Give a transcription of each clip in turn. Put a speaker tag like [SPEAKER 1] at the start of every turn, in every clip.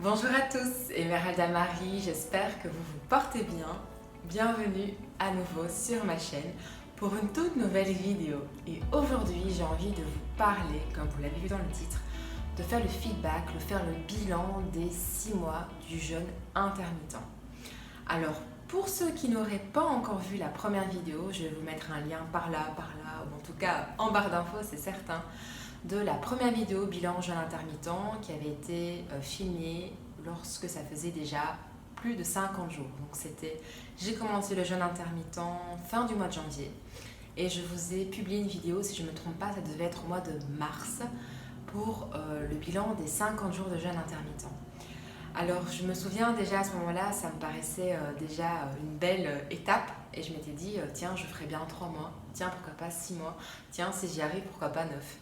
[SPEAKER 1] Bonjour à tous, Emeralda Marie, j'espère que vous vous portez bien. Bienvenue à nouveau sur ma chaîne pour une toute nouvelle vidéo. Et aujourd'hui, j'ai envie de vous parler, comme vous l'avez vu dans le titre, de faire le feedback, de faire le bilan des 6 mois du jeûne intermittent. Alors, pour ceux qui n'auraient pas encore vu la première vidéo, je vais vous mettre un lien par là, ou en tout cas en barre d'infos, c'est certain, de la première vidéo bilan jeûne intermittent qui avait été filmée lorsque ça faisait déjà plus de 50 jours. Donc j'ai commencé le jeûne intermittent fin du mois de janvier et je vous ai publié une vidéo, si je ne me trompe pas, ça devait être au mois de mars pour le bilan des 50 jours de jeûne intermittent. Alors je me souviens déjà à ce moment-là, ça me paraissait déjà une belle étape et je m'étais dit tiens, je ferai bien 3 mois, tiens, pourquoi pas 6 mois, tiens, si j'y arrive, pourquoi pas 9.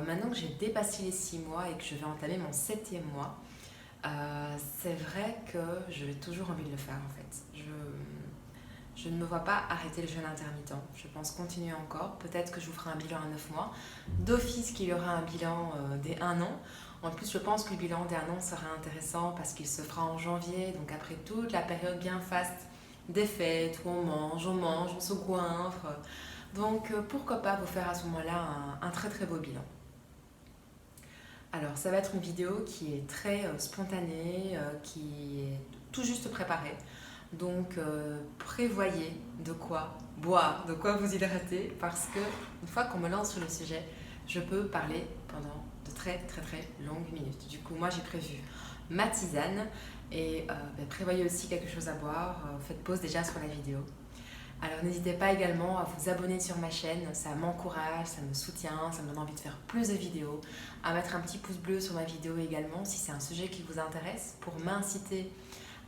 [SPEAKER 1] Maintenant que j'ai dépassé les 6 mois et que je vais entamer mon 7e mois, c'est vrai que j'ai toujours envie de le faire en fait. Je ne me vois pas arrêter le jeûne intermittent. Je pense continuer encore. Peut-être que je vous ferai un bilan à 9 mois. D'office qu'il y aura un bilan dès 1 an. En plus, je pense que le bilan dès 1 an sera intéressant parce qu'il se fera en janvier. Donc après toute la période bien faste des fêtes où on mange, on se goinfre. Donc pourquoi pas vous faire à ce moment-là un très très beau bilan. Alors ça va être une vidéo qui est très spontanée, qui est tout juste préparée. Donc prévoyez de quoi boire, de quoi vous hydrater parce que une fois qu'on me lance sur le sujet, je peux parler pendant de très très très longues minutes. Du coup moi j'ai prévu ma tisane et prévoyez aussi quelque chose à boire, faites pause déjà sur la vidéo. Alors n'hésitez pas également à vous abonner sur ma chaîne, ça m'encourage, ça me soutient, ça me donne envie de faire plus de vidéos, à mettre un petit pouce bleu sur ma vidéo également si c'est un sujet qui vous intéresse pour m'inciter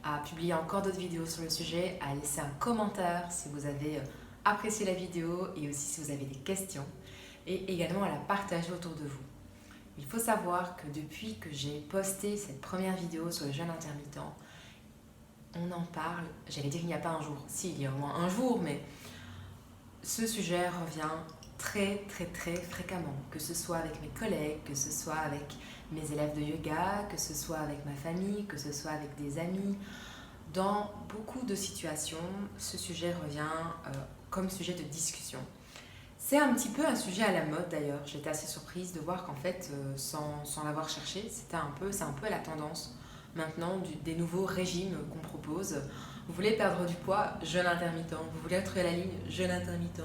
[SPEAKER 1] à publier encore d'autres vidéos sur le sujet, à laisser un commentaire si vous avez apprécié la vidéo et aussi si vous avez des questions et également à la partager autour de vous. Il faut savoir que depuis que j'ai posté cette première vidéo sur le jeûne intermittent, on en parle, j'allais dire qu'il n'y a pas un jour, si il y a au moins un jour, mais ce sujet revient très très très fréquemment, que ce soit avec mes collègues, que ce soit avec mes élèves de yoga, que ce soit avec ma famille, que ce soit avec des amis. Dans beaucoup de situations, ce sujet revient comme sujet de discussion. C'est un petit peu un sujet à la mode d'ailleurs, j'étais assez surprise de voir qu'en fait, sans l'avoir cherché, c'est un peu à la tendance maintenant des nouveaux régimes qu'on propose. Vous voulez perdre du poids, jeûne intermittent. Vous voulez être à la ligne, jeûne intermittent.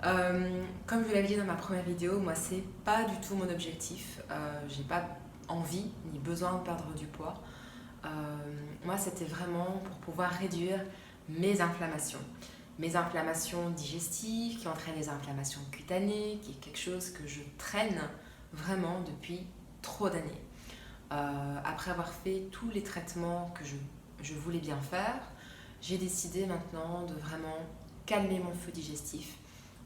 [SPEAKER 1] Comme je vous l'avais dit dans ma première vidéo, moi c'est pas du tout mon objectif. J'ai pas envie ni besoin de perdre du poids. Moi c'était vraiment pour pouvoir réduire mes inflammations. Mes inflammations digestives qui entraînent les inflammations cutanées, qui est quelque chose que je traîne vraiment depuis trop d'années. Après avoir fait tous les traitements que je voulais bien faire, j'ai décidé maintenant de vraiment calmer mon feu digestif,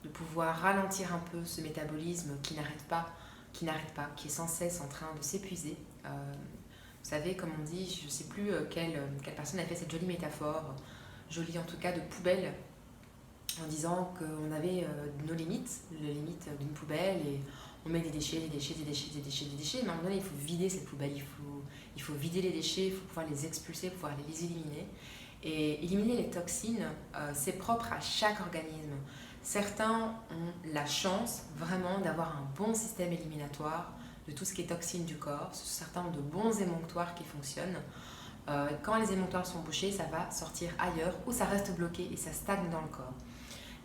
[SPEAKER 1] de pouvoir ralentir un peu ce métabolisme qui n'arrête pas, qui est sans cesse en train de s'épuiser. Vous savez, comme on dit, je ne sais plus quelle personne a fait cette jolie métaphore, jolie en tout cas de poubelle, en disant qu'on avait nos limites, les limites d'une poubelle et on met des déchets, mais à un moment donné il faut vider cette poubelle, il faut vider les déchets, il faut pouvoir les expulser, pouvoir les éliminer. Et éliminer les toxines, c'est propre à chaque organisme. Certains ont la chance vraiment d'avoir un bon système éliminatoire de tout ce qui est toxines du corps. Certains ont de bons émonctoires qui fonctionnent. Quand les émonctoires sont bouchés, ça va sortir ailleurs ou ça reste bloqué et ça stagne dans le corps.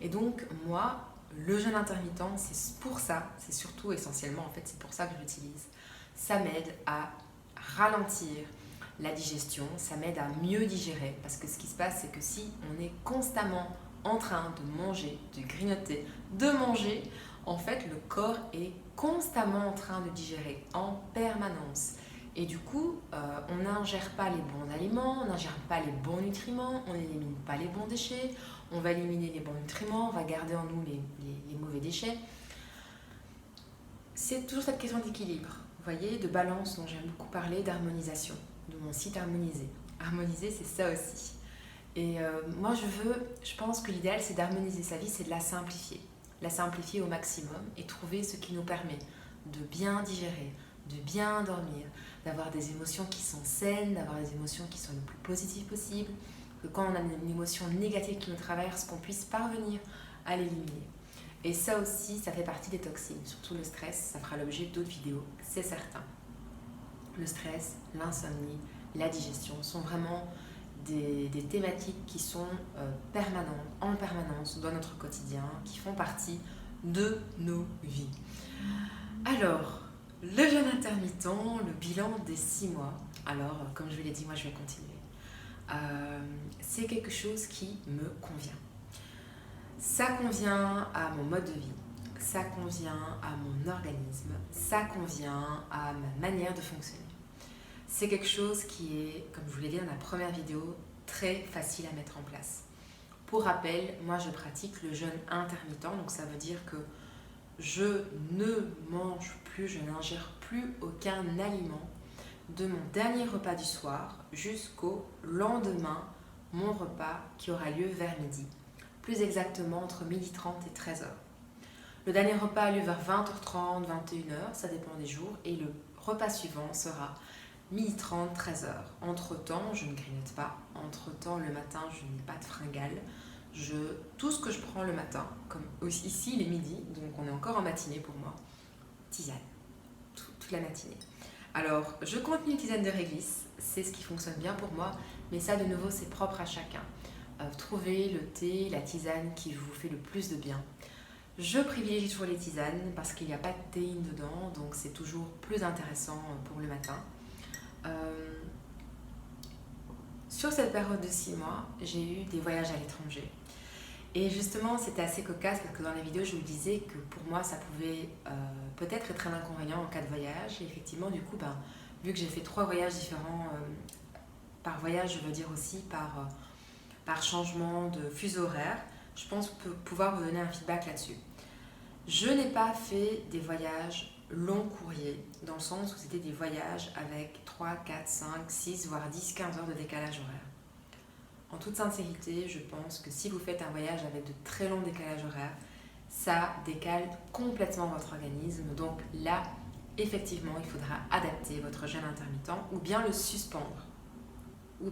[SPEAKER 1] Et donc moi, le jeûne intermittent, c'est pour ça, c'est surtout essentiellement en fait, c'est pour ça que je l'utilise. Ça m'aide à ralentir la digestion, ça m'aide à mieux digérer parce que ce qui se passe, c'est que si on est constamment en train de manger, de grignoter, de manger, en fait le corps est constamment en train de digérer en permanence. Et du coup, on n'ingère pas les bons aliments, on n'ingère pas les bons nutriments, on n'élimine pas les bons déchets, on va éliminer les bons nutriments, on va garder en nous les mauvais déchets. C'est toujours cette question d'équilibre, vous voyez, de balance dont j'aime beaucoup parler, d'harmonisation, de mon site harmonisé. Harmoniser, c'est ça aussi. Et moi, je pense que l'idéal, c'est d'harmoniser sa vie, c'est de la simplifier au maximum et trouver ce qui nous permet de bien digérer, de bien dormir, d'avoir des émotions qui sont saines, d'avoir des émotions qui sont le plus positives possible, que quand on a une émotion négative qui nous traverse, qu'on puisse parvenir à l'éliminer. Et ça aussi, ça fait partie des toxines, surtout le stress, ça fera l'objet d'autres vidéos, c'est certain. Le stress, l'insomnie, la digestion sont vraiment des thématiques qui sont permanentes, en permanence dans notre quotidien, qui font partie de nos vies. Alors, le jeûne intermittent, le bilan des 6 mois. Alors, comme je vous l'ai dit, moi je vais continuer. C'est quelque chose qui me convient. Ça convient à mon mode de vie, ça convient à mon organisme, ça convient à ma manière de fonctionner. C'est quelque chose qui est, comme je vous l'ai dit dans la première vidéo, très facile à mettre en place. Pour rappel, moi je pratique le jeûne intermittent, donc ça veut dire que je ne mange plus, je n'ingère plus aucun aliment de mon dernier repas du soir jusqu'au lendemain, mon repas qui aura lieu vers midi. Plus exactement entre 12h30 et 13h. Le dernier repas a lieu vers 20h30, 21h, ça dépend des jours, et le repas suivant sera 12h30, 13h. Entre-temps, je ne grignote pas. Entre-temps, le matin, je n'ai pas de fringales. Tout ce que je prends le matin, comme ici il est midi, donc on est encore en matinée pour moi, tisane, toute la matinée. Alors, je continue tisane de réglisse, c'est ce qui fonctionne bien pour moi, mais ça de nouveau c'est propre à chacun. Trouvez le thé, la tisane qui vous fait le plus de bien. Je privilégie toujours les tisanes parce qu'il n'y a pas de théine dedans, donc c'est toujours plus intéressant pour le matin. Sur cette période de 6 mois, j'ai eu des voyages à l'étranger. Et justement, c'était assez cocasse parce que dans les vidéos, je vous disais que pour moi, ça pouvait peut-être être un inconvénient en cas de voyage. Et effectivement, du coup, vu que j'ai fait 3 voyages différents, par voyage, je veux dire aussi par changement de fuseau horaire, je pense pouvoir vous donner un feedback là-dessus. Je n'ai pas fait des voyages long courrier, dans le sens où c'était des voyages avec 3, 4, 5, 6, voire 10, 15 heures de décalage horaire. En toute sincérité, je pense que si vous faites un voyage avec de très longs décalages horaires, ça décale complètement votre organisme. Donc là, effectivement, il faudra adapter votre jeûne intermittent ou bien le suspendre. Le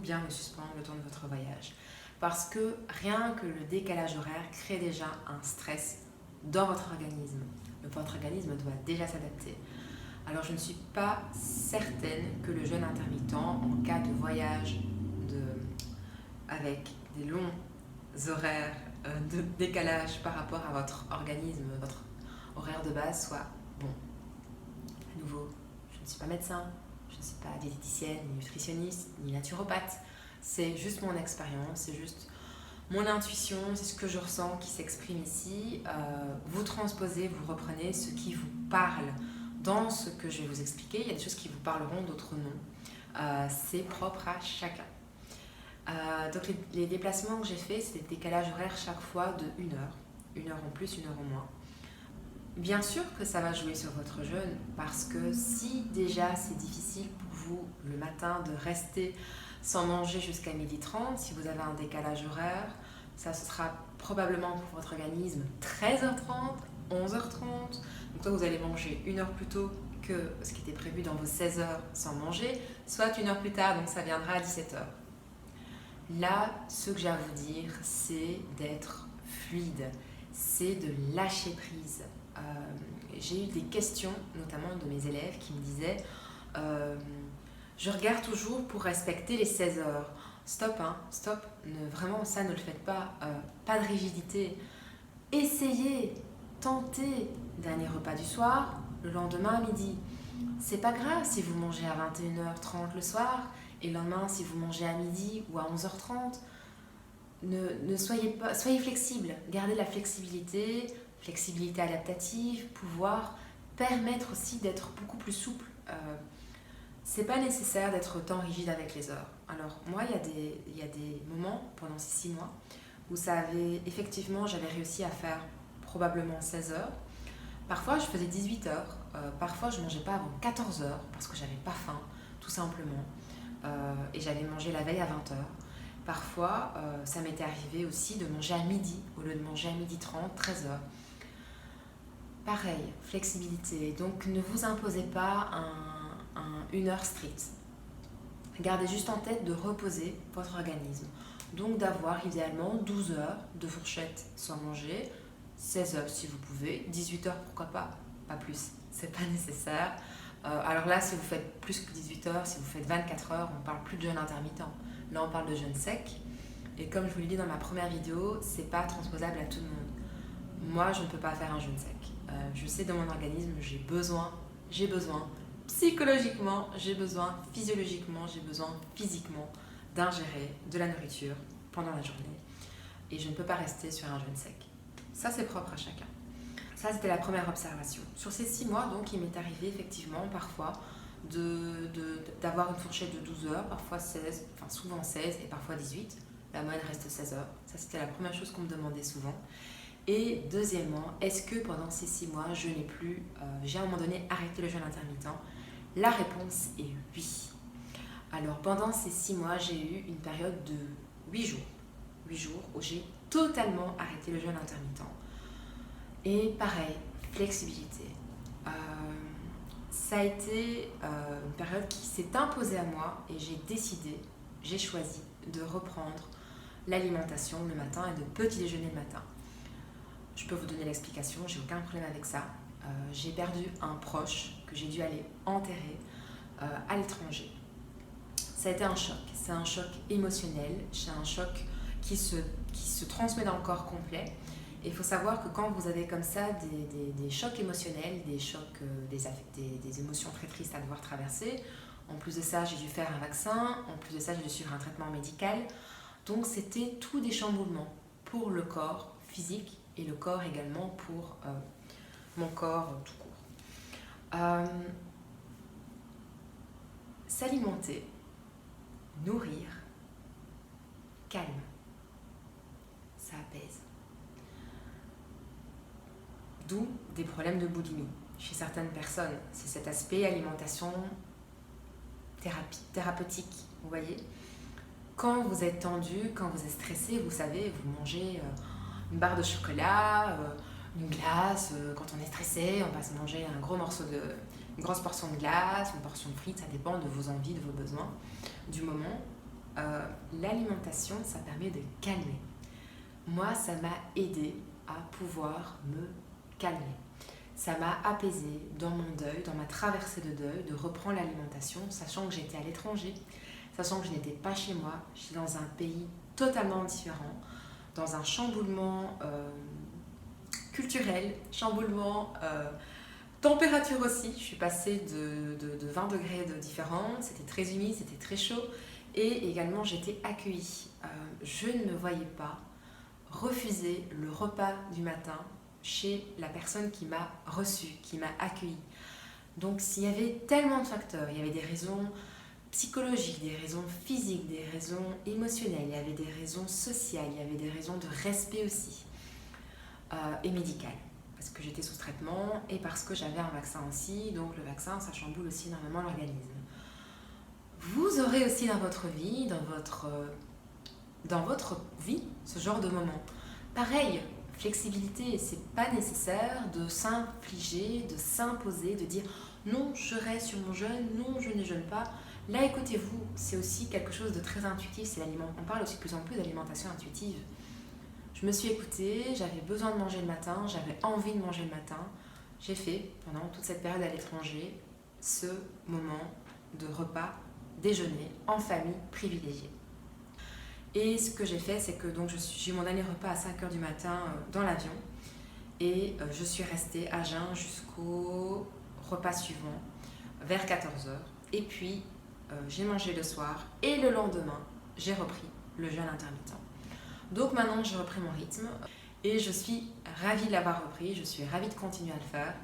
[SPEAKER 1] temps de votre voyage. Parce que rien que le décalage horaire crée déjà un stress dans votre organisme. Votre organisme doit déjà s'adapter. Alors je ne suis pas certaine que le jeûne intermittent, en cas de voyage avec des longs horaires de décalage par rapport à votre organisme, votre horaire de base, soit bon. À nouveau, je ne suis pas médecin, je ne suis pas diététicienne, ni nutritionniste, ni naturopathe. C'est juste mon expérience, c'est juste mon intuition, c'est ce que je ressens qui s'exprime ici. Vous transposez, vous reprenez ce qui vous parle dans ce que je vais vous expliquer. Il y a des choses qui vous parleront, d'autres non. C'est propre à chacun. Donc les déplacements que j'ai faits, c'est des décalages horaires chaque fois de 1 heure. 1 heure en plus, 1 heure en moins. Bien sûr que ça va jouer sur votre jeûne, parce que si déjà c'est difficile pour vous le matin de rester sans manger jusqu'à 12h30, si vous avez un décalage horaire, ça ce sera probablement pour votre organisme 13h30, 11h30. Donc soit vous allez manger 1 heure plus tôt que ce qui était prévu dans vos 16 heures sans manger, soit 1 heure plus tard, donc ça viendra à 17h. Là, ce que j'ai à vous dire, c'est d'être fluide, c'est de lâcher prise. J'ai eu des questions, notamment de mes élèves, qui me disaient je regarde toujours pour respecter les 16 heures. Stop, stop, vraiment ça ne le faites pas. Pas de rigidité. Essayez, tentez. Dernier repas du soir, le lendemain à midi. C'est pas grave si vous mangez à 21h30 le soir et le lendemain si vous mangez à midi ou à 11h30. Soyez flexible. Gardez la flexibilité adaptative, pouvoir permettre aussi d'être beaucoup plus souple. C'est pas nécessaire d'être autant rigide avec les heures. Alors moi, il y a des moments pendant ces 6 mois où effectivement, j'avais réussi à faire probablement 16 heures. Parfois, je faisais 18 heures. Parfois, je mangeais pas avant 14 heures parce que j'avais pas faim, tout simplement. Et j'avais mangé la veille à 20 heures. Parfois, ça m'était arrivé aussi de manger à midi au lieu de manger à 12h30, 13 heures. Pareil, flexibilité. Donc, ne vous imposez pas une heure stricte. Gardez juste en tête de reposer votre organisme. Donc d'avoir idéalement 12 heures de fourchette sans manger, 16 heures si vous pouvez, 18 heures pourquoi pas plus, c'est pas nécessaire. Alors là, si vous faites plus que 18 heures, si vous faites 24 heures, on parle plus de jeûne intermittent. Là, on parle de jeûne sec. Et comme je vous l'ai dit dans ma première vidéo, c'est pas transposable à tout le monde. Moi, je ne peux pas faire un jeûne sec. Je sais de mon organisme, j'ai besoin psychologiquement, j'ai besoin physiologiquement, j'ai besoin physiquement d'ingérer de la nourriture pendant la journée. Et je ne peux pas rester sur un jeûne sec. Ça, c'est propre à chacun. Ça, c'était la première observation. Sur ces 6 mois, donc, il m'est arrivé effectivement parfois d'avoir une fourchette de 12 heures, parfois 16, enfin souvent 16 et parfois 18. La moyenne reste 16 heures. Ça, c'était la première chose qu'on me demandait souvent. Et deuxièmement, est-ce que pendant ces 6 mois, je n'ai plus, j'ai à un moment donné arrêté le jeûne intermittent? La réponse est oui. Alors, pendant ces 6 mois, j'ai eu une période de 8 jours. 8 jours où j'ai totalement arrêté le jeûne intermittent. Et pareil, flexibilité. Ça a été une période qui s'est imposée à moi et j'ai choisi de reprendre l'alimentation le matin et de petit déjeuner le matin. Je peux vous donner l'explication, j'ai aucun problème avec ça. J'ai perdu un proche que j'ai dû aller enterrer à l'étranger. Ça a été un choc, c'est un choc émotionnel, c'est un choc qui se transmet dans le corps complet. Et il faut savoir que quand vous avez comme ça des chocs émotionnels, des chocs, des émotions très tristes à devoir traverser, en plus de ça, j'ai dû faire un vaccin, en plus de ça, j'ai dû suivre un traitement médical. Donc c'était tout des chamboulements pour le corps physique et le corps également pour mon corps tout court. S'alimenter, nourrir, calme, ça apaise. D'où des problèmes de boulimie chez certaines personnes. C'est cet aspect alimentation thérapeutique, vous voyez. Quand vous êtes tendu, quand vous êtes stressé, vous savez, vous mangez une barre de chocolat, une glace. Quand on est stressé, on va se manger une grosse portion de glace, une portion de frites, ça dépend de vos envies, de vos besoins, du moment. L'alimentation, ça permet de calmer. Moi, ça m'a aidé à pouvoir me calmer. Ça m'a apaisé dans mon deuil, dans ma traversée de deuil, de reprendre l'alimentation, sachant que j'étais à l'étranger, sachant que je n'étais pas chez moi, j'étais dans un pays totalement différent, dans un chamboulement culturel, chamboulement température aussi. Je suis passée de 20 degrés de différence, c'était très humide, c'était très chaud, et également j'étais accueillie. Je ne me voyais pas refuser le repas du matin chez la personne qui m'a reçue, qui m'a accueillie. Donc s'il y avait tellement de facteurs, il y avait des raisons psychologiques, des raisons physiques, des raisons émotionnelles, il y avait des raisons sociales, il y avait des raisons de respect aussi, et médicales, parce que j'étais sous traitement et parce que j'avais un vaccin aussi, donc le vaccin ça chamboule aussi énormément l'organisme. Vous aurez aussi dans votre vie, dans votre vie, ce genre de moment. Pareil, flexibilité, c'est pas nécessaire de s'infliger, de s'imposer, de dire non, je reste sur mon jeûne, non, je ne jeûne pas. Là, écoutez-vous, c'est aussi quelque chose de très intuitif, c'est l'aliment. On parle aussi de plus en plus d'alimentation intuitive. Je me suis écoutée, j'avais besoin de manger le matin, j'avais envie de manger le matin. J'ai fait, pendant toute cette période à l'étranger, ce moment de repas, déjeuner, en famille, privilégié. Et ce que j'ai fait, c'est que j'ai eu mon dernier repas à 5h du matin dans l'avion et je suis restée à jeun jusqu'au repas suivant, vers 14h. Et puis, j'ai mangé le soir et le lendemain, j'ai repris le jeûne intermittent. Donc maintenant, j'ai repris mon rythme et je suis ravie de l'avoir repris, je suis ravie de continuer à le faire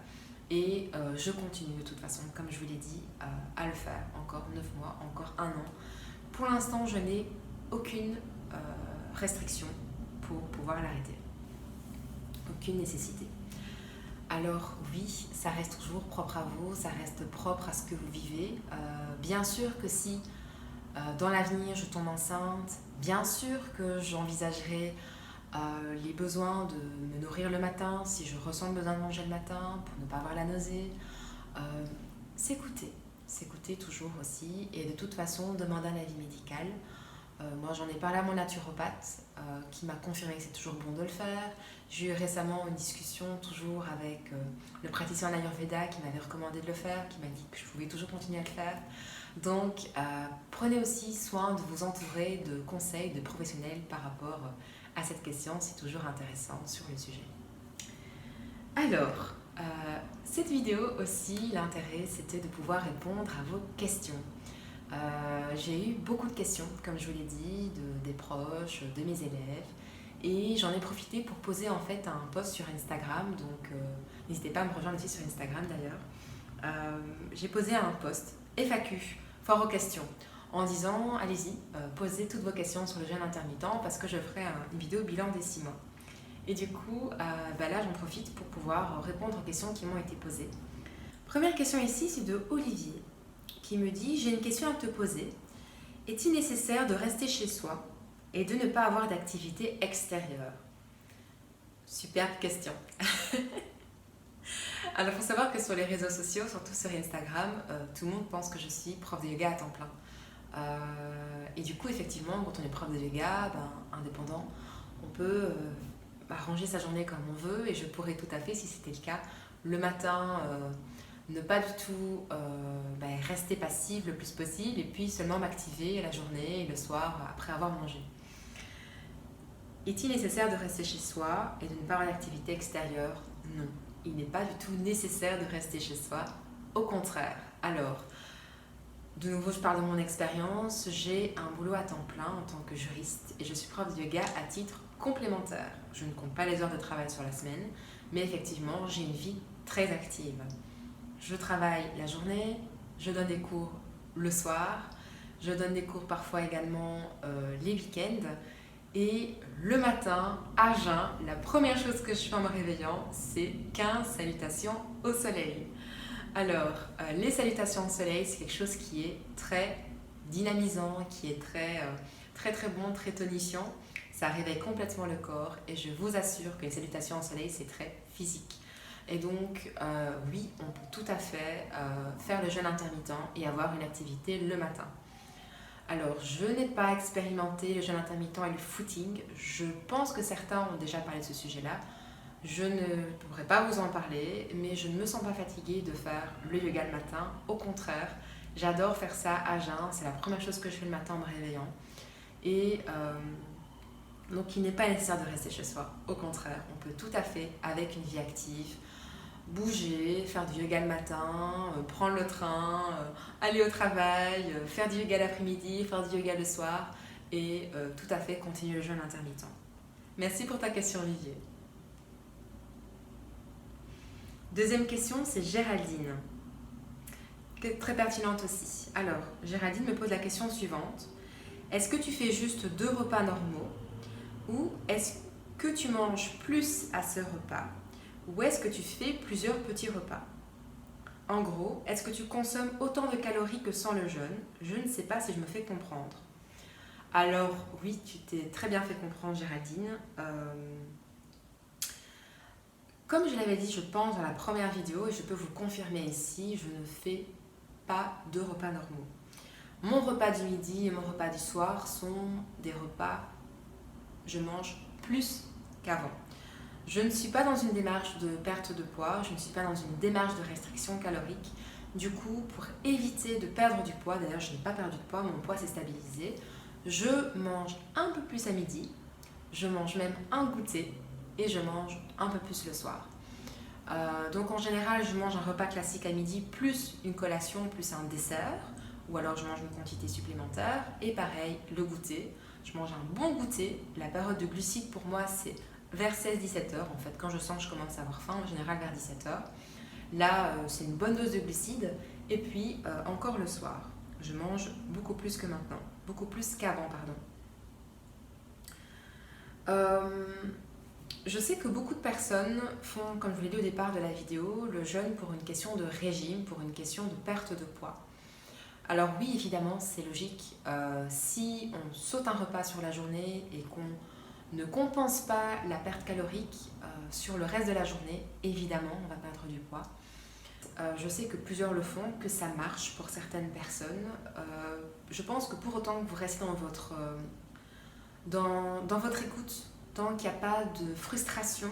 [SPEAKER 1] et je continue de toute façon, comme je vous l'ai dit, à le faire encore 9 mois, encore 1 an. Pour l'instant, je n'ai aucune restriction pour pouvoir l'arrêter. Aucune nécessité. Alors oui, ça reste toujours propre à vous, ça reste propre à ce que vous vivez. Bien sûr que si dans l'avenir je tombe enceinte, bien sûr que j'envisagerai les besoins de me nourrir le matin, si je ressens le besoin de manger le matin pour ne pas avoir la nausée. S'écouter, s'écouter toujours aussi et de toute façon demander un avis médical. Moi j'en ai parlé à mon naturopathe qui m'a confirmé que c'est toujours bon de le faire. J'ai eu récemment une discussion toujours avec le praticien en Ayurveda qui m'avait recommandé de le faire, qui m'a dit que je pouvais toujours continuer à le faire. Donc prenez aussi soin de vous entourer de conseils de professionnels par rapport à cette question, c'est toujours intéressant sur le sujet. Alors, cette vidéo aussi, l'intérêt c'était de pouvoir répondre à vos questions. J'ai eu beaucoup de questions, comme je vous l'ai dit, des proches, de mes élèves, et j'en ai profité pour poser en fait un post sur Instagram, donc n'hésitez pas à me rejoindre aussi sur Instagram d'ailleurs. J'ai posé un post FAQ, foire aux questions, en disant allez-y, posez toutes vos questions sur le jeûne intermittent parce que je ferai une vidéo bilan des 6 mois. Et du coup, là j'en profite pour pouvoir répondre aux questions qui m'ont été posées. Première question ici, c'est de Olivier qui me dit « J'ai une question à te poser. Est-il nécessaire de rester chez soi et de ne pas avoir d'activité extérieure ?» Superbe question. Alors, il faut savoir que sur les réseaux sociaux, surtout sur Instagram, tout le monde pense que je suis prof de yoga à temps plein. Et du coup, effectivement, quand on est prof de yoga, indépendant, on peut arranger sa journée comme on veut et je pourrais tout à fait, si c'était le cas, le matin... ne pas du tout rester passive le plus possible et puis seulement m'activer la journée et le soir après avoir mangé. Est-il nécessaire de rester chez soi et de ne pas avoir d'activité extérieure? Non, il n'est pas du tout nécessaire de rester chez soi, au contraire. Alors, de nouveau je parle de mon expérience, j'ai un boulot à temps plein en tant que juriste et je suis prof de yoga à titre complémentaire. Je ne compte pas les heures de travail sur la semaine, mais effectivement j'ai une vie très active. Je travaille la journée, je donne des cours le soir, je donne des cours parfois également les week-ends. Et le matin, à jeun, la première chose que je fais en me réveillant, c'est 15 salutations au soleil. Alors, les salutations au soleil, c'est quelque chose qui est très dynamisant, qui est très bon, très tonifiant. Ça réveille complètement le corps et je vous assure que les salutations au soleil, c'est très physique. Et donc, oui, on peut tout à fait faire le jeûne intermittent et avoir une activité le matin. Alors, je n'ai pas expérimenté le jeûne intermittent et le footing. Je pense que certains ont déjà parlé de ce sujet-là. Je ne pourrais pas vous en parler, mais je ne me sens pas fatiguée de faire le yoga le matin. Au contraire, j'adore faire ça à jeun. C'est la première chose que je fais le matin en me réveillant. Et donc, il n'est pas nécessaire de rester chez soi. Au contraire, on peut tout à fait, avec une vie active, bouger, faire du yoga le matin, prendre le train, aller au travail, faire du yoga l'après-midi, faire du yoga le soir et tout à fait continuer le jeûne intermittent. Merci pour ta question, Olivier. Deuxième question, c'est Géraldine. Très pertinente aussi. Alors, Géraldine me pose la question suivante. Est-ce que tu fais juste 2 repas normaux ou est-ce que tu manges plus à ce repas? Ou est-ce que tu fais plusieurs petits repas? En gros, est-ce que tu consommes autant de calories que sans le jeûne? Je ne sais pas si je me fais comprendre. Alors oui, tu t'es très bien fait comprendre, Géraldine. Comme je l'avais dit, je pense, dans la première vidéo, et je peux vous confirmer ici, je ne fais pas 2 repas normaux. Mon repas du midi et mon repas du soir sont des repas, je mange plus qu'avant. Je ne suis pas dans une démarche de perte de poids, je ne suis pas dans une démarche de restriction calorique. Du coup, pour éviter de perdre du poids, d'ailleurs je n'ai pas perdu de poids, mon poids s'est stabilisé, je mange un peu plus à midi, je mange même un goûter et je mange un peu plus le soir. Donc en général, je mange un repas classique à midi plus une collation plus un dessert, ou alors je mange une quantité supplémentaire et pareil, le goûter. Je mange un bon goûter, la période de glucides pour moi c'est vers 16-17 heures en fait, quand je sens que je commence à avoir faim, en général vers 17 heures. Là, c'est une bonne dose de glucides. Et puis, encore le soir, je mange beaucoup plus que maintenant, beaucoup plus qu'avant, pardon. Je sais que beaucoup de personnes font, comme je vous l'ai dit au départ de la vidéo, le jeûne pour une question de régime, pour une question de perte de poids. Alors oui, évidemment, c'est logique. Si on saute un repas sur la journée et qu'on ne compense pas la perte calorique sur le reste de la journée, évidemment, on va perdre du poids. je sais que plusieurs le font, que ça marche pour certaines personnes. Je pense que pour autant que vous restez dans votre écoute, tant qu'il n'y a pas de frustration,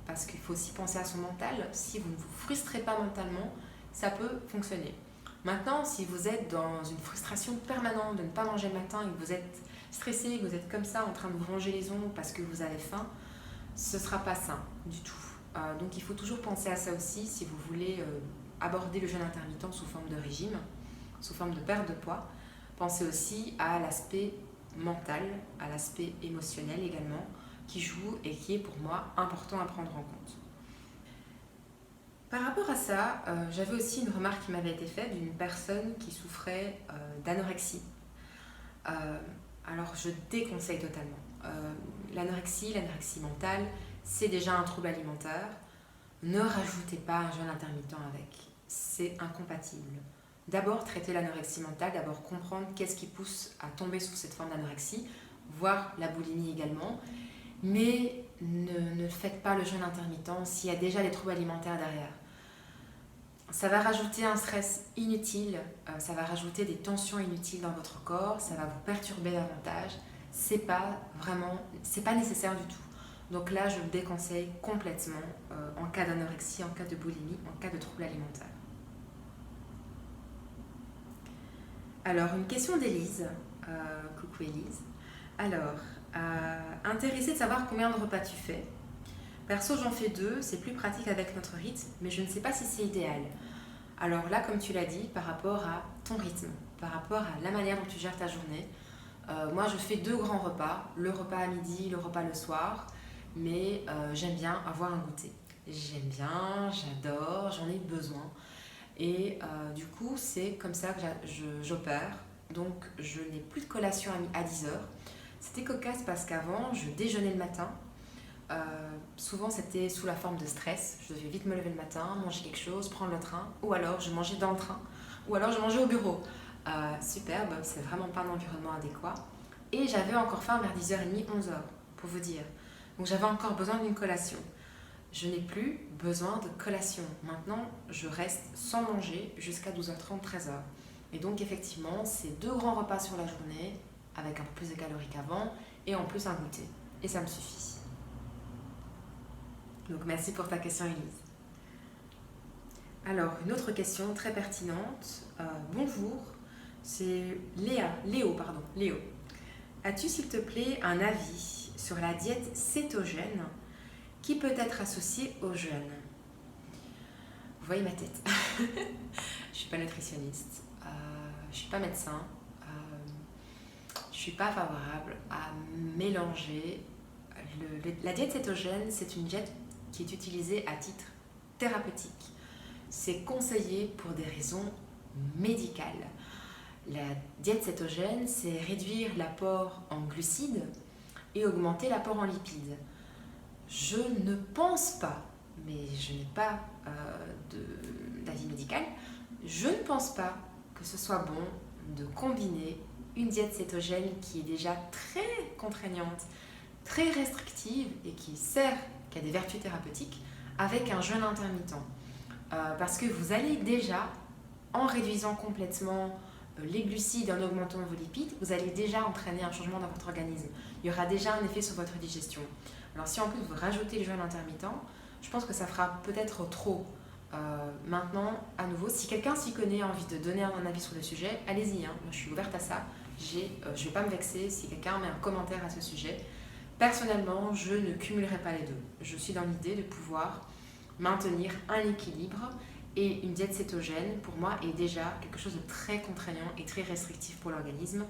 [SPEAKER 1] parce qu'il faut aussi penser à son mental, si vous ne vous frustrez pas mentalement, ça peut fonctionner. Maintenant, si vous êtes dans une frustration permanente de ne pas manger le matin et que vous êtes stressé, que vous êtes comme ça en train de vous ronger les ongles parce que vous avez faim, ce ne sera pas sain du tout. Donc il faut toujours penser à ça aussi si vous voulez aborder le jeûne intermittent sous forme de régime, sous forme de perte de poids. Pensez aussi à l'aspect mental, à l'aspect émotionnel également, qui joue et qui est pour moi important à prendre en compte. Par rapport à ça, j'avais aussi une remarque qui m'avait été faite d'une personne qui souffrait d'anorexie. Alors je déconseille totalement. L'anorexie mentale, c'est déjà un trouble alimentaire. Ne rajoutez pas un jeûne intermittent avec. C'est incompatible. D'abord traiter l'anorexie mentale, d'abord comprendre qu'est-ce qui pousse à tomber sous cette forme d'anorexie, voire la boulimie également. Mais ne faites pas le jeûne intermittent s'il y a déjà des troubles alimentaires derrière. Ça va rajouter un stress inutile, ça va rajouter des tensions inutiles dans votre corps, ça va vous perturber davantage. C'est pas nécessaire du tout. Donc là, je le déconseille complètement en cas d'anorexie, en cas de boulimie, en cas de trouble alimentaire. Alors, une question d'Élise. Coucou Élise. Alors, intéressée de savoir combien de repas tu fais. Perso, j'en fais 2, c'est plus pratique avec notre rythme, mais je ne sais pas si c'est idéal. Alors là, comme tu l'as dit, par rapport à ton rythme, par rapport à la manière dont tu gères ta journée, moi je fais 2 grands repas, le repas à midi, le repas le soir, mais j'aime bien avoir un goûter. J'aime bien, j'adore, j'en ai besoin. Et du coup, c'est comme ça que j'opère. Donc, je n'ai plus de collation à 10h. C'était cocasse parce qu'avant, je déjeunais le matin. Souvent, c'était sous la forme de stress. Je devais vite me lever le matin, manger quelque chose, prendre le train. Ou alors, je mangeais dans le train. Ou alors, je mangeais au bureau. Superbe, c'est vraiment pas un environnement adéquat. Et j'avais encore faim vers 10h30, 11h, pour vous dire. Donc, j'avais encore besoin d'une collation. Je n'ai plus besoin de collation. Maintenant, je reste sans manger jusqu'à 12h30, 13h. Et donc, effectivement, c'est 2 grands repas sur la journée, avec un peu plus de calories qu'avant, et en plus un goûter. Et ça me suffit. Donc, merci pour ta question, Elise. Alors, une autre question très pertinente. Bonjour, c'est Léo. As-tu, s'il te plaît, un avis sur la diète cétogène qui peut être associée au jeûne? Vous voyez ma tête. Je ne suis pas nutritionniste, je ne suis pas médecin, je ne suis pas favorable à mélanger. La diète cétogène, c'est une diète qui est utilisée à titre thérapeutique. C'est conseillé pour des raisons médicales. La diète cétogène, c'est réduire l'apport en glucides et augmenter l'apport en lipides. Je ne pense pas, mais je n'ai pas d'avis médical, je ne pense pas que ce soit bon de combiner une diète cétogène qui est déjà très contraignante, très restrictive et qui a des vertus thérapeutiques, avec un jeûne intermittent. Parce que vous allez déjà, en réduisant complètement les glucides et en augmentant vos lipides, vous allez déjà entraîner un changement dans votre organisme. Il y aura déjà un effet sur votre digestion. Alors si en plus vous rajoutez le jeûne intermittent, je pense que ça fera peut-être trop. Maintenant, à nouveau, si quelqu'un s'y connaît, a envie de donner un avis sur le sujet, allez-y, moi je suis ouverte à ça. Je ne vais pas me vexer si quelqu'un met un commentaire à ce sujet. Personnellement, je ne cumulerai pas les deux. Je suis dans l'idée de pouvoir maintenir un équilibre, et une diète cétogène, pour moi, est déjà quelque chose de très contraignant et très restrictif pour l'organisme.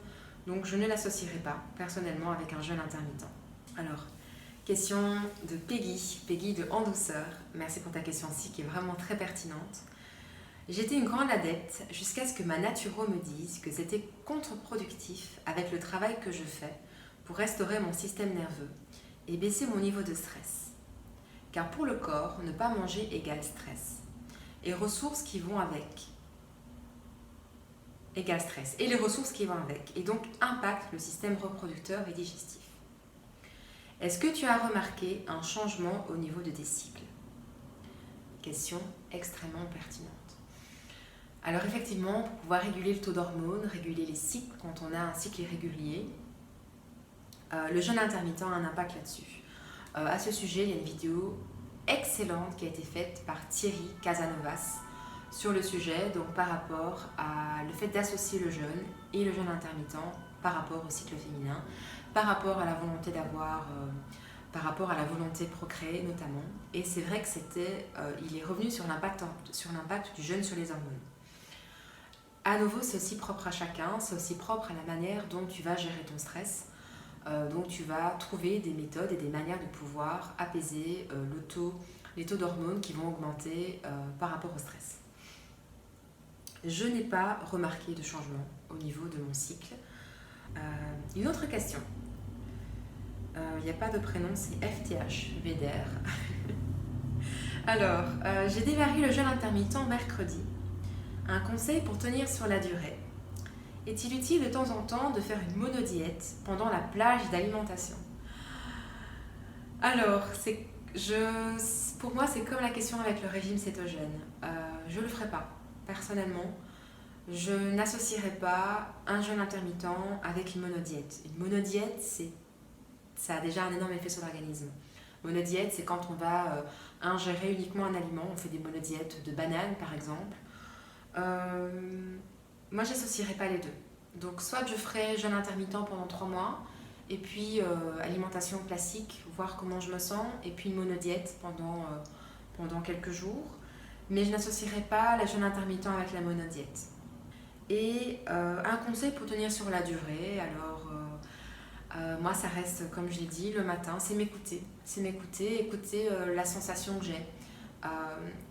[SPEAKER 1] Donc je ne l'associerai pas, personnellement, avec un jeûne intermittent. Alors, question de Peggy de En Douceur. Merci pour ta question aussi, qui est vraiment très pertinente. J'étais une grande adepte jusqu'à ce que ma naturo me dise que c'était contre-productif avec le travail que je fais pour restaurer mon système nerveux et baisser mon niveau de stress. Car pour le corps, ne pas manger égale stress. Et ressources qui vont avec égale stress. Et les ressources qui vont avec. Et donc impactent le système reproducteur et digestif. Est-ce que tu as remarqué un changement au niveau de tes cycles? Question extrêmement pertinente. Alors effectivement, pour pouvoir réguler le taux d'hormones, réguler les cycles quand on a un cycle irrégulier, le jeûne intermittent a un impact là-dessus. À ce sujet, il y a une vidéo excellente qui a été faite par Thierry Casanovas sur le sujet, donc par rapport à le fait d'associer le jeûne et le jeûne intermittent par rapport au cycle féminin, par rapport à la volonté d'avoir, par rapport à la volonté de procréer notamment. Et c'est vrai que il est revenu sur l'impact du jeûne sur les hormones. À nouveau, c'est aussi propre à chacun, c'est aussi propre à la manière dont tu vas gérer ton stress. Donc tu vas trouver des méthodes et des manières de pouvoir apaiser les taux d'hormones qui vont augmenter par rapport au stress. Je n'ai pas remarqué de changement au niveau de mon cycle. Une autre question. Il n'y a pas de prénom, c'est FTH, Védère. Alors, j'ai démarré le jeûne intermittent mercredi. Un conseil pour tenir sur la durée. Est-il utile de temps en temps de faire une monodiète pendant la plage d'alimentation? Alors, pour moi, c'est comme la question avec le régime cétogène. Je ne le ferai pas, personnellement. Je n'associerai pas un jeûne intermittent avec une monodiète. Une monodiète, ça a déjà un énorme effet sur l'organisme. Monodiète, c'est quand on va ingérer uniquement un aliment. On fait des monodiètes de bananes, par exemple. Moi, j'associerai pas les deux. Donc, soit je ferai jeûne intermittent pendant 3 mois, et puis alimentation classique, voir comment je me sens, et puis une monodiète pendant quelques jours. Mais je n'associerai pas le jeûne intermittent avec la monodiète. Et un conseil pour tenir sur la durée, alors moi ça reste, comme je l'ai dit, le matin, c'est m'écouter. Écouter la sensation que j'ai.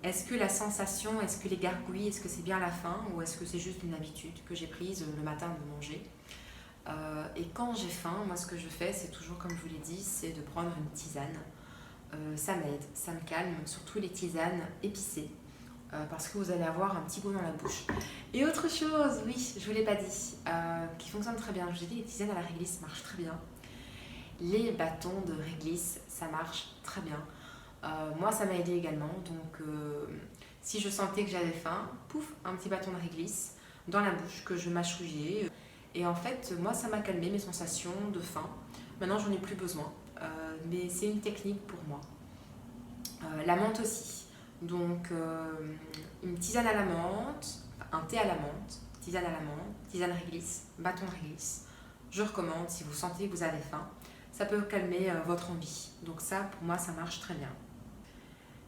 [SPEAKER 1] Est-ce que la sensation, est-ce que les gargouilles, est-ce que c'est bien la faim ou est-ce que c'est juste une habitude que j'ai prise le matin de manger? Et quand j'ai faim, moi ce que je fais, c'est toujours comme je vous l'ai dit, c'est de prendre une tisane. Ça m'aide, ça me calme, surtout les tisanes épicées, parce que vous allez avoir un petit goût dans la bouche. Et autre chose, oui, je ne vous l'ai pas dit, qui fonctionne très bien, je vous ai dit, les tisanes à la réglisse marchent très bien. Les bâtons de réglisse, ça marche très bien. Moi, ça m'a aidé également, donc si je sentais que j'avais faim, pouf, un petit bâton de réglisse dans la bouche que je mâchouillais. Et en fait, moi, ça m'a calmé mes sensations de faim. Maintenant, j'en ai plus besoin, mais c'est une technique pour moi. La menthe aussi. Donc, une tisane à la menthe, un thé à la menthe, tisane à la menthe, tisane réglisse, bâton de réglisse. Je recommande si vous sentez que vous avez faim. Ça peut calmer votre envie. Donc ça, pour moi, ça marche très bien.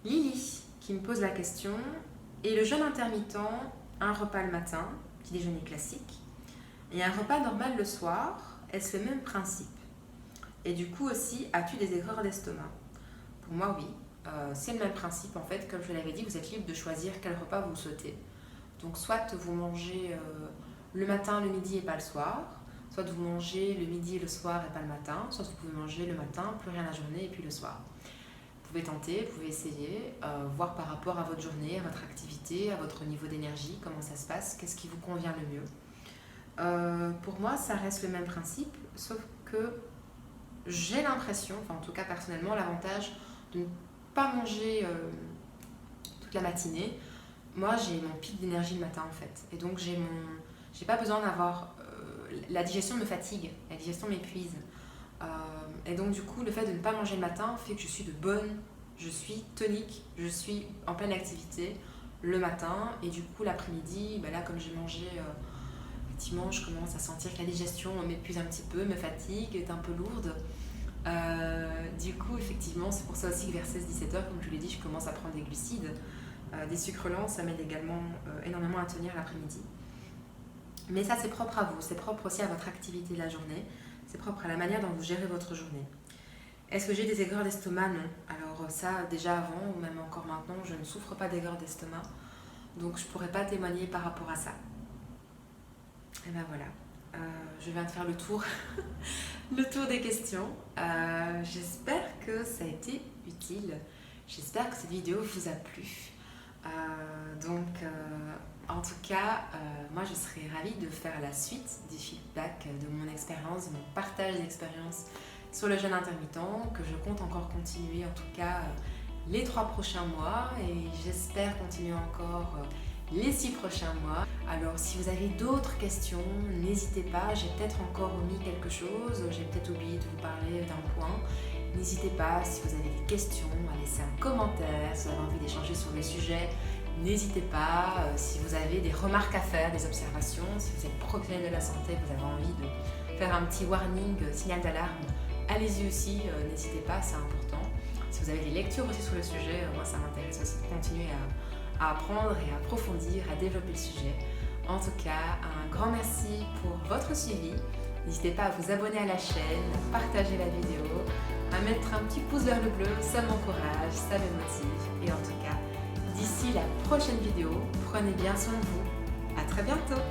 [SPEAKER 1] Lily, qui me pose la question, et le jeûne intermittent, un repas le matin, petit déjeuner classique, et un repas normal le soir, est-ce le même principe? Et du coup aussi, as-tu des aigreurs d'estomac? Pour moi, oui. C'est le même principe, en fait. Comme je l'avais dit, vous êtes libre de choisir quel repas vous souhaitez. Donc, soit vous mangez le matin, le midi et pas le soir, soit vous mangez le midi et le soir et pas le matin, soit vous pouvez manger le matin, plus rien la journée et puis le soir. Vous pouvez tenter, vous pouvez essayer, voir par rapport à votre journée, à votre activité, à votre niveau d'énergie, comment ça se passe, qu'est-ce qui vous convient le mieux. Pour moi, ça reste le même principe, sauf que j'ai l'impression, enfin en tout cas personnellement, l'avantage de ne pas manger toute la matinée. Moi, j'ai mon pic d'énergie le matin en fait, et donc j'ai pas besoin d'avoir la digestion me fatigue, la digestion m'épuise. Et donc du coup, le fait de ne pas manger le matin fait que je suis tonique, je suis en pleine activité le matin. Et du coup, l'après-midi, là comme j'ai mangé, effectivement, je commence à sentir que la digestion m'épuise un petit peu, me fatigue, est un peu lourde. Du coup, effectivement, c'est pour ça aussi que vers 16-17 heures, comme je vous l'ai dit, je commence à prendre des glucides. Des sucres lents, ça m'aide également énormément à tenir l'après-midi. Mais ça, c'est propre à vous, c'est propre aussi à votre activité de la journée, c'est propre à la manière dont vous gérez votre journée. Est-ce que j'ai des aigreurs d'estomac? Non. Alors ça, déjà avant, ou même encore maintenant, je ne souffre pas d'aigreurs d'estomac, donc je ne pourrais pas témoigner par rapport à ça. Et ben voilà, je viens de faire le tour, le tour des questions. J'espère que ça a été utile, j'espère que cette vidéo vous a plu. En tout cas, moi je serais ravie de faire la suite des feedbacks de mon expérience, de mon partage d'expérience sur le jeûne intermittent, que je compte encore continuer en tout cas les 3 prochains mois et j'espère continuer encore les 6 prochains mois. Alors si vous avez d'autres questions, n'hésitez pas, j'ai peut-être encore omis quelque chose, j'ai peut-être oublié de vous parler d'un point. N'hésitez pas, si vous avez des questions, à laisser un commentaire, si vous avez envie d'échanger sur le sujet. N'hésitez pas, si vous avez des remarques à faire, des observations, si vous êtes professionnel de la santé, vous avez envie de faire un petit warning, signal d'alarme, allez-y aussi, n'hésitez pas, c'est important. Si vous avez des lectures aussi sur le sujet, moi ça m'intéresse aussi de continuer à apprendre et à approfondir, à développer le sujet. En tout cas, un grand merci pour votre suivi. N'hésitez pas à vous abonner à la chaîne, partager la vidéo, à mettre un petit pouce vers le bleu, ça m'encourage, ça me motive. Et en tout cas, d'ici la prochaine vidéo, prenez bien soin de vous. À très bientôt!